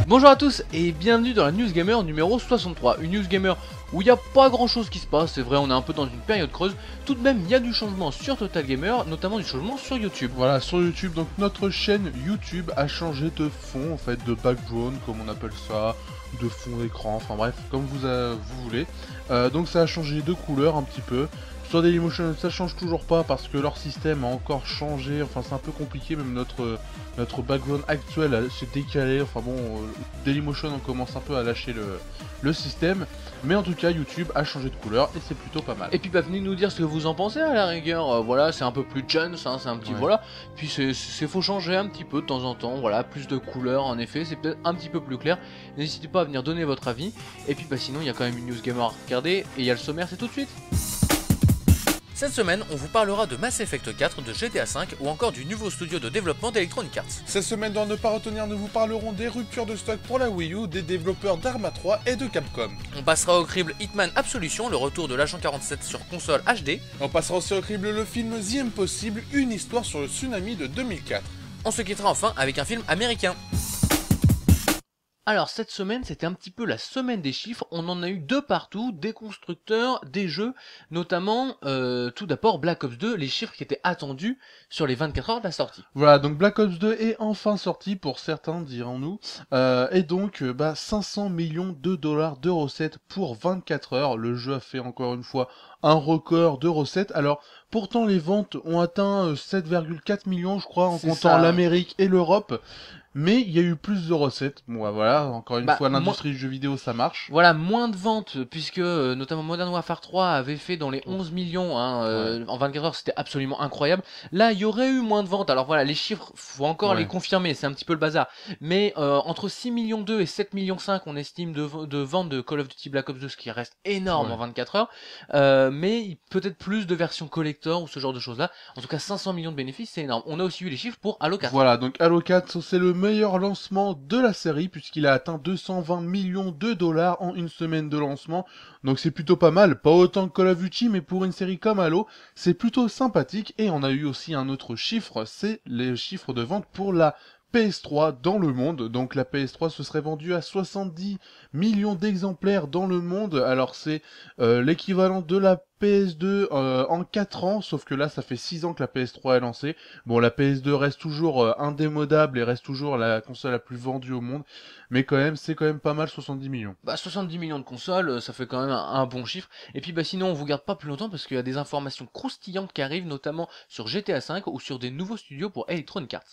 Bonjour à tous et bienvenue dans la News Gamer numéro 63, une News Gamer où il n'y a pas grand chose qui se passe, c'est vrai on est un peu dans une période creuse, tout de même il y a du changement sur Total Gamer, notamment du changement sur YouTube. Voilà, sur YouTube, donc notre chaîne YouTube a changé de fond, en fait, de background comme on appelle ça, de fond d'écran, enfin bref, comme vous voulez. Donc ça a changé de couleur un petit peu. Sur Dailymotion ça change toujours pas parce que leur système a encore changé, enfin c'est un peu compliqué, même notre background actuel s'est décalé, enfin bon, Dailymotion on commence un peu à lâcher le système, mais en tout cas YouTube a changé de couleur et c'est plutôt pas mal. Et puis bah venez nous dire ce que vous en pensez à la rigueur, voilà c'est un peu plus chance, hein, c'est un petit voilà, puis c'est faut changer un petit peu de temps en temps, voilà, plus de couleurs en effet, c'est peut-être un petit peu plus clair, n'hésitez pas à venir donner votre avis, et puis bah sinon il y a quand même une News Gamer à regarder, et il y a le sommaire, c'est tout de suite. Cette semaine, on vous parlera de Mass Effect 4, de GTA V ou encore du nouveau studio de développement d'Electronic Arts. Cette semaine, dans Ne pas retenir, nous vous parlerons des ruptures de stock pour la Wii U, des développeurs d'Arma 3 et de Capcom. On passera au crible Hitman Absolution, le retour de l'agent 47 sur console HD. On passera aussi au crible le film The Impossible, une histoire sur le tsunami de 2004. On se quittera enfin avec un film américain. Alors cette semaine c'était un petit peu la semaine des chiffres, on en a eu de partout, des constructeurs, des jeux, notamment tout d'abord Black Ops 2, les chiffres qui étaient attendus sur les 24 heures de la sortie. Voilà, donc Black Ops 2 est enfin sorti pour certains dirons-nous, et donc 500 millions de dollars de recettes pour 24 heures, le jeu a fait encore une fois un record de recettes. Alors pourtant les ventes ont atteint 7,4 millions je crois en comptant l'Amérique et l'Europe. Mais il y a eu plus de recettes, bon voilà, encore une fois l'industrie du jeu vidéo ça marche. Voilà, moins de ventes, puisque notamment Modern Warfare 3 avait fait dans les 11 millions, hein, en 24 heures c'était absolument incroyable. Là il y aurait eu moins de ventes, alors voilà, les chiffres, faut encore les confirmer, c'est un petit peu le bazar. Mais entre 6 millions 2 et 7 millions 5 on estime de ventes de Call of Duty Black Ops 2, ce qui reste énorme en 24 heures. Mais peut-être plus de versions collector ou ce genre de choses là. En tout cas 500 millions de bénéfices c'est énorme. On a aussi eu les chiffres pour Halo 4. Voilà, donc Halo 4 c'est le meilleur lancement de la série puisqu'il a atteint 220 millions de dollars en une semaine de lancement, donc c'est plutôt pas mal, pas autant que Call of Duty mais pour une série comme Halo c'est plutôt sympathique. Et on a eu aussi un autre chiffre, c'est les chiffres de vente pour la PS3 dans le monde. Donc la PS3 se serait vendue à 70 millions d'exemplaires dans le monde, alors c'est l'équivalent de la PS2 en 4 ans, sauf que là ça fait 6 ans que la PS3 est lancée. Bon, la PS2 reste toujours indémodable et reste toujours la console la plus vendue au monde, mais quand même c'est quand même pas mal 70 millions. Bah 70 millions de consoles, ça fait quand même un bon chiffre. Et puis bah sinon on vous garde pas plus longtemps parce qu'il y a des informations croustillantes qui arrivent, notamment sur GTA V ou sur des nouveaux studios pour Electronic Arts.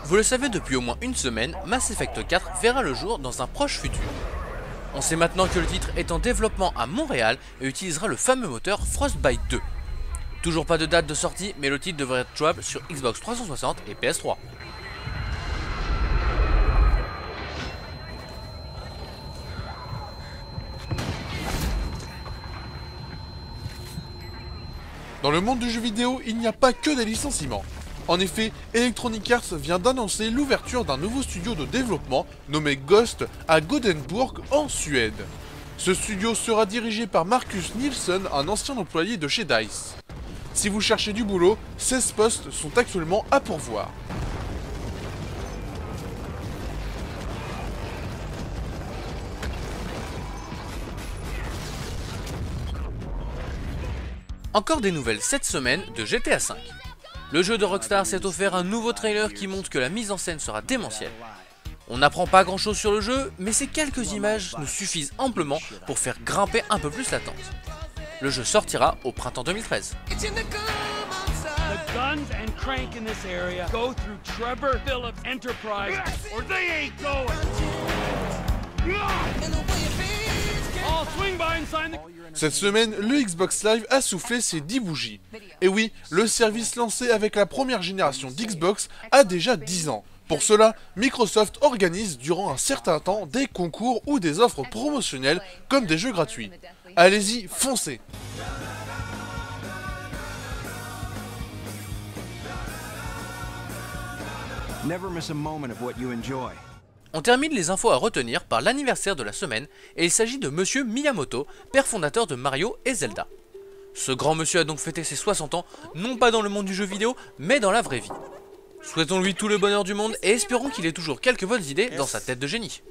Vous le savez depuis au moins une semaine, Mass Effect 4 verra le jour dans un proche futur. On sait maintenant que le titre est en développement à Montréal et utilisera le fameux moteur Frostbite 2. Toujours pas de date de sortie, mais le titre devrait être jouable sur Xbox 360 et PS3. Dans le monde du jeu vidéo, il n'y a pas que des licenciements. En effet, Electronic Arts vient d'annoncer l'ouverture d'un nouveau studio de développement nommé Ghost à Gothenburg en Suède. Ce studio sera dirigé par Marcus Nilsson, un ancien employé de chez DICE. Si vous cherchez du boulot, 16 postes sont actuellement à pourvoir. Encore des nouvelles cette semaine de GTA V. Le jeu de Rockstar s'est offert un nouveau trailer qui montre que la mise en scène sera démentielle. On n'apprend pas grand chose sur le jeu, mais ces quelques images nous suffisent amplement pour faire grimper un peu plus l'attente. Le jeu sortira au printemps 2013. Cette semaine, le Xbox Live a soufflé ses 10 bougies. Et oui, le service lancé avec la première génération d'Xbox a déjà 10 ans. Pour cela, Microsoft organise durant un certain temps des concours ou des offres promotionnelles comme des jeux gratuits. Allez-y, foncez! Never miss a moment of what you enjoy. On termine les infos à retenir par l'anniversaire de la semaine, et il s'agit de Monsieur Miyamoto, père fondateur de Mario et Zelda. Ce grand monsieur a donc fêté ses 60 ans, non pas dans le monde du jeu vidéo, mais dans la vraie vie. Souhaitons-lui tout le bonheur du monde et espérons qu'il ait toujours quelques bonnes idées dans sa tête de génie.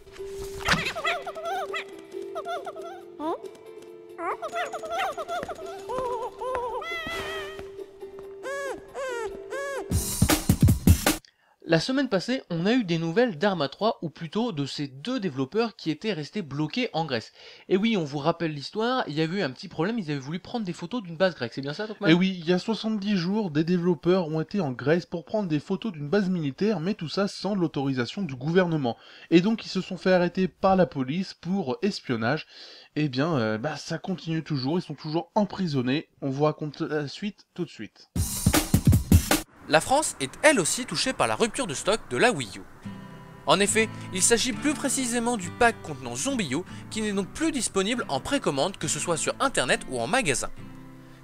La semaine passée, on a eu des nouvelles d'Arma 3, ou plutôt de ces deux développeurs qui étaient restés bloqués en Grèce. Et oui, on vous rappelle l'histoire, il y avait eu un petit problème, ils avaient voulu prendre des photos d'une base grecque, c'est bien ça, Tokman? Et oui, il y a 70 jours, des développeurs ont été en Grèce pour prendre des photos d'une base militaire, mais tout ça sans l'autorisation du gouvernement. Et donc ils se sont fait arrêter par la police pour espionnage. Eh bien, ça continue toujours, ils sont toujours emprisonnés. On vous raconte la suite tout de suite. La France est elle aussi touchée par la rupture de stock de la Wii U. En effet, il s'agit plus précisément du pack contenant ZombiU qui n'est donc plus disponible en précommande que ce soit sur internet ou en magasin.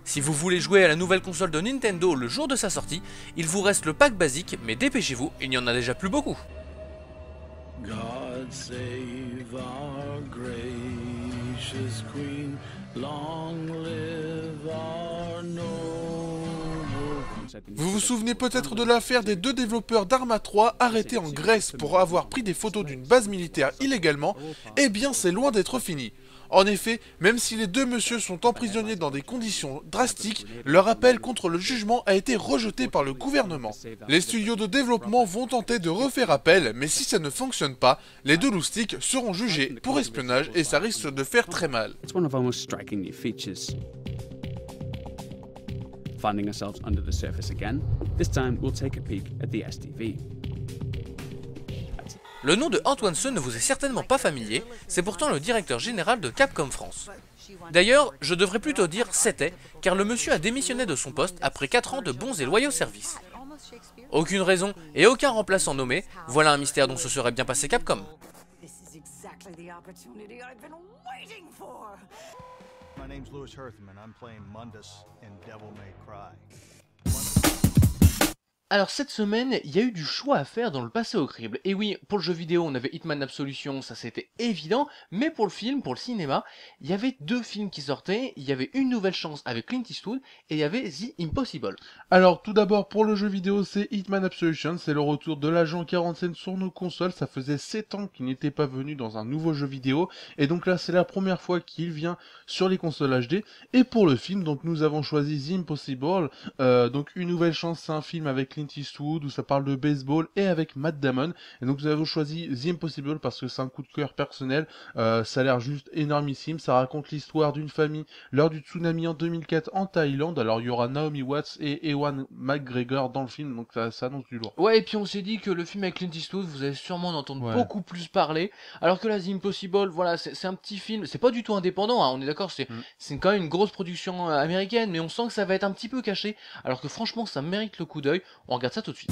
Si vous voulez jouer à la nouvelle console de Nintendo le jour de sa sortie, il vous reste le pack basique, mais dépêchez-vous, il n'y en a déjà plus beaucoup. God save our gracious Queen, long live our noble. Vous vous souvenez peut-être de l'affaire des deux développeurs d'Arma 3 arrêtés en Grèce pour avoir pris des photos d'une base militaire illégalement? Eh bien, c'est loin d'être fini. En effet, même si les deux messieurs sont emprisonnés dans des conditions drastiques, leur appel contre le jugement a été rejeté par le gouvernement. Les studios de développement vont tenter de refaire appel, mais si ça ne fonctionne pas, les deux loustiques seront jugés pour espionnage et ça risque de faire très mal. It's one of our most striking new features. Finding ourselves under the surface again, this time we'll take a peek at the SDV. Le nom de Antoine Seu ne vous est certainement pas familier, c'est pourtant le directeur général de Capcom France. D'ailleurs, je devrais plutôt dire c'était, car le monsieur a démissionné de son poste après 4 ans de bons et loyaux services. Aucune raison et aucun remplaçant nommé, voilà un mystère dont se serait bien passé Capcom. My name's Louis Herthman. I'm playing Mundus in Devil May Cry. Alors cette semaine, il y a eu du choix à faire dans le passé au crible. Et oui, pour le jeu vidéo, on avait Hitman Absolution, ça c'était évident, mais pour le film, pour le cinéma, il y avait deux films qui sortaient, il y avait Une Nouvelle Chance avec Clint Eastwood, et il y avait The Impossible. Alors tout d'abord pour le jeu vidéo, c'est Hitman Absolution, c'est le retour de l'agent 47 sur nos consoles, ça faisait 7 ans qu'il n'était pas venu dans un nouveau jeu vidéo, et donc là c'est la première fois qu'il vient sur les consoles HD. Et pour le film, donc nous avons choisi The Impossible, donc Une Nouvelle Chance, c'est un film avec Clint Eastwood où ça parle de baseball et avec Matt Damon, et donc nous avons choisi The Impossible parce que c'est un coup de cœur personnel, ça a l'air juste énormissime, ça raconte l'histoire d'une famille lors du tsunami en 2004 en Thaïlande. Alors il y aura Naomi Watts et Ewan McGregor dans le film, donc ça annonce du lourd. Ouais, et puis on s'est dit que le film avec Clint Eastwood, vous allez sûrement en entendre beaucoup plus parler, alors que là The Impossible, voilà, c'est un petit film, c'est pas du tout indépendant, hein, on est d'accord, c'est quand même une grosse production américaine, mais on sent que ça va être un petit peu caché, alors que franchement ça mérite le coup d'œil. On regarde ça tout de suite.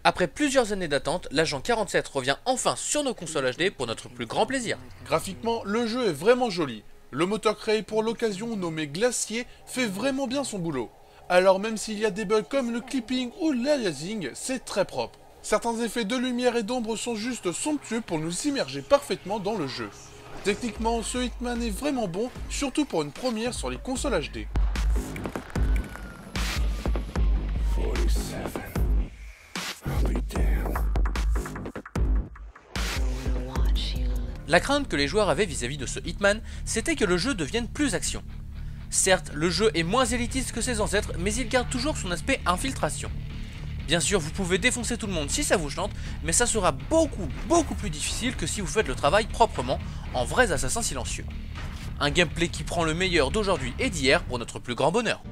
Après plusieurs années d'attente, l'agent 47 revient enfin sur nos consoles HD pour notre plus grand plaisir. Graphiquement, le jeu est vraiment joli. Le moteur créé pour l'occasion, nommé Glacier, fait vraiment bien son boulot. Alors même s'il y a des bugs comme le clipping ou l'aliasing, c'est très propre. Certains effets de lumière et d'ombre sont juste somptueux pour nous immerger parfaitement dans le jeu. Techniquement, ce Hitman est vraiment bon, surtout pour une première sur les consoles HD. La crainte que les joueurs avaient vis-à-vis de ce Hitman, c'était que le jeu devienne plus action. Certes, le jeu est moins élitiste que ses ancêtres, mais il garde toujours son aspect infiltration. Bien sûr, vous pouvez défoncer tout le monde si ça vous chante, mais ça sera beaucoup plus difficile que si vous faites le travail proprement, en vrais assassins silencieux. Un gameplay qui prend le meilleur d'aujourd'hui et d'hier pour notre plus grand bonheur.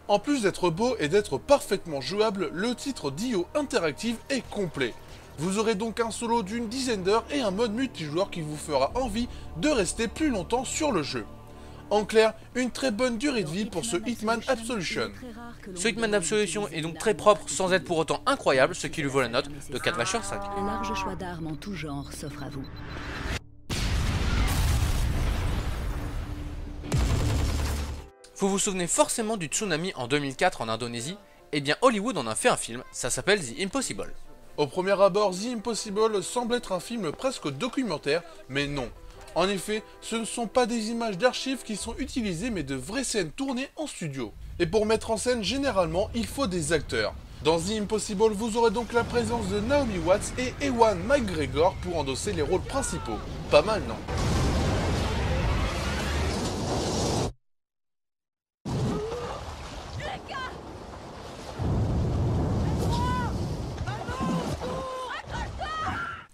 En plus d'être beau et d'être parfaitement jouable, le titre d'IO Interactive est complet. Vous aurez donc un solo d'une dizaine d'heures et un mode multijoueur qui vous fera envie de rester plus longtemps sur le jeu. En clair, une très bonne durée de vie pour ce Hitman Absolution. Ce Hitman Absolution est donc très propre sans être pour autant incroyable, ce qui lui vaut la note de 4 sur 5. Un large choix d'armes en tout genre s'offre à vous. Vous vous souvenez forcément du tsunami en 2004 en Indonésie? Eh bien Hollywood en a fait un film, ça s'appelle The Impossible. Au premier abord, The Impossible semble être un film presque documentaire, mais non. En effet, ce ne sont pas des images d'archives qui sont utilisées, mais de vraies scènes tournées en studio. Et pour mettre en scène, généralement, il faut des acteurs. Dans The Impossible, vous aurez donc la présence de Naomi Watts et Ewan McGregor pour endosser les rôles principaux. Pas mal, non?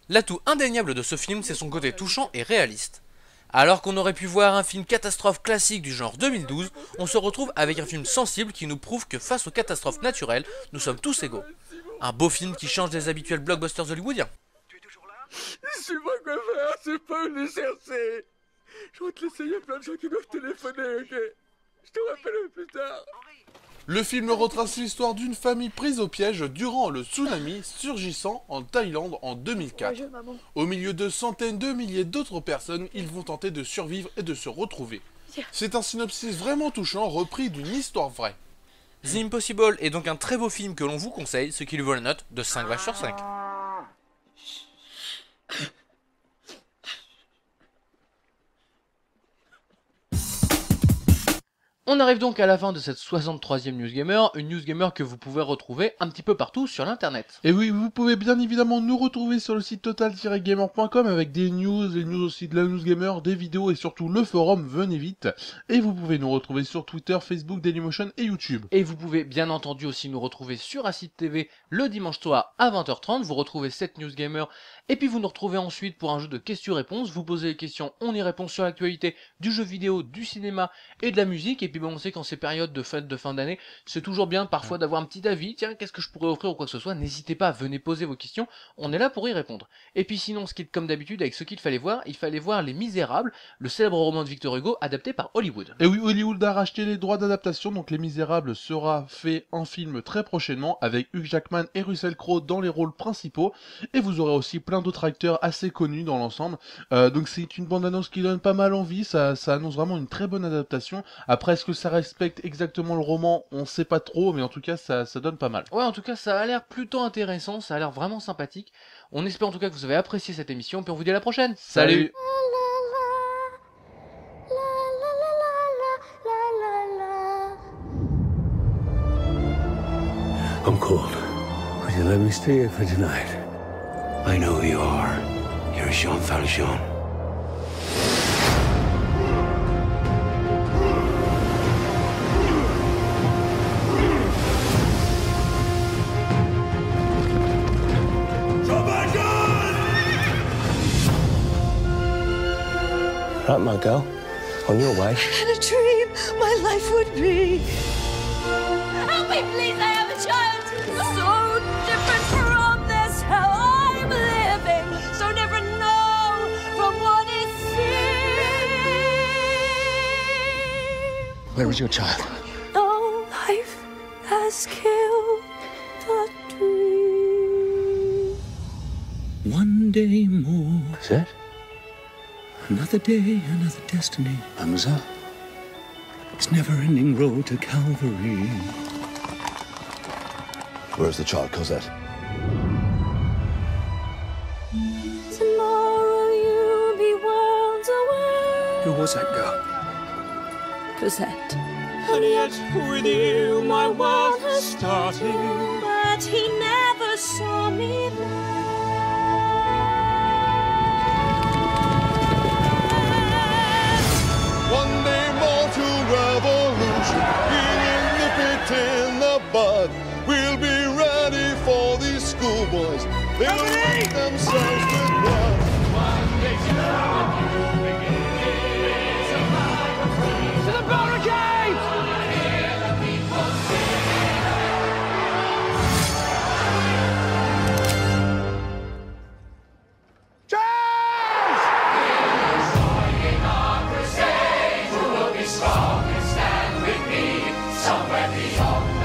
L'atout indéniable de ce film, c'est son côté touchant et réaliste. Alors qu'on aurait pu voir un film catastrophe classique du genre 2012, on se retrouve avec un film sensible qui nous prouve que face aux catastrophes naturelles, nous sommes tous égaux. Un beau film qui change des habituels blockbusters hollywoodiens. Je sais pas quoi faire, c'est pas où les chercher. Je vais te laisser, il y a plein de gens qui doivent téléphoner, ok? Je te rappelle plus tard. Le film retrace l'histoire d'une famille prise au piège durant le tsunami surgissant en Thaïlande en 2004. Au milieu de centaines de milliers d'autres personnes, ils vont tenter de survivre et de se retrouver. C'est un synopsis vraiment touchant repris d'une histoire vraie. The Impossible est donc un très beau film que l'on vous conseille, ce qui lui vaut la note de 5 vaches sur 5. On arrive donc à la fin de cette 63e News Gamer, une News Gamer que vous pouvez retrouver un petit peu partout sur l'internet. Et oui, vous pouvez bien évidemment nous retrouver sur le site total-gamer.com avec des news, les news aussi de la News Gamer, des vidéos et surtout le forum, venez vite. Et vous pouvez nous retrouver sur Twitter, Facebook, Dailymotion et YouTube. Et vous pouvez bien entendu aussi nous retrouver sur Acid TV le dimanche soir à 20h30, vous retrouvez cette News Gamer et puis vous nous retrouvez ensuite pour un jeu de questions-réponses, vous posez les questions, on y répond sur l'actualité du jeu vidéo, du cinéma et de la musique, et puis bon, on sait qu'en ces périodes de fêtes de fin d'année, c'est toujours bien parfois d'avoir un petit avis, tiens, qu'est-ce que je pourrais offrir ou quoi que ce soit, n'hésitez pas, venez poser vos questions, on est là pour y répondre. Et puis sinon, ce qui est comme d'habitude avec ce qu'il fallait voir, il fallait voir Les Misérables, le célèbre roman de Victor Hugo adapté par Hollywood. Et oui, Hollywood a racheté les droits d'adaptation, donc Les Misérables sera fait en film très prochainement avec Hugh Jackman et Russell Crowe dans les rôles principaux, et vous aurez aussi plein d'autres acteurs assez connus dans l'ensemble, donc c'est une bande-annonce qui donne pas mal envie, ça annonce vraiment une très bonne adaptation. Après, est-ce que ça respecte exactement le roman? On sait pas trop, mais en tout cas ça donne pas mal. Ouais, en tout cas ça a l'air plutôt intéressant, ça a l'air vraiment sympathique. On espère en tout cas que vous avez apprécié cette émission, puis on vous dit à la prochaine. Salut. I'm cold. Would you let me stay here for tonight? I know who you are. You're Jean Valjean. Right, my girl. On your way. I had a dream my life would be. Help me, please, I have a child. So different from this, how I'm living. So different, no, from what it seems. Where is your child? No life has killed the dream. One day more. Is it? Another day, another destiny. Hamza? It's never-ending road to Calvary. Where's the child, Cosette? Tomorrow you'll be worlds away. Who was that girl? Cosette. And yet with you my world has started. But he never saw me there. One day more to revolution, we'll nip it in the bud. We'll be ready for these schoolboys. They'll wet themselves with blood. One day to the barricades! Hear the people strong and stand with me somewhere beyond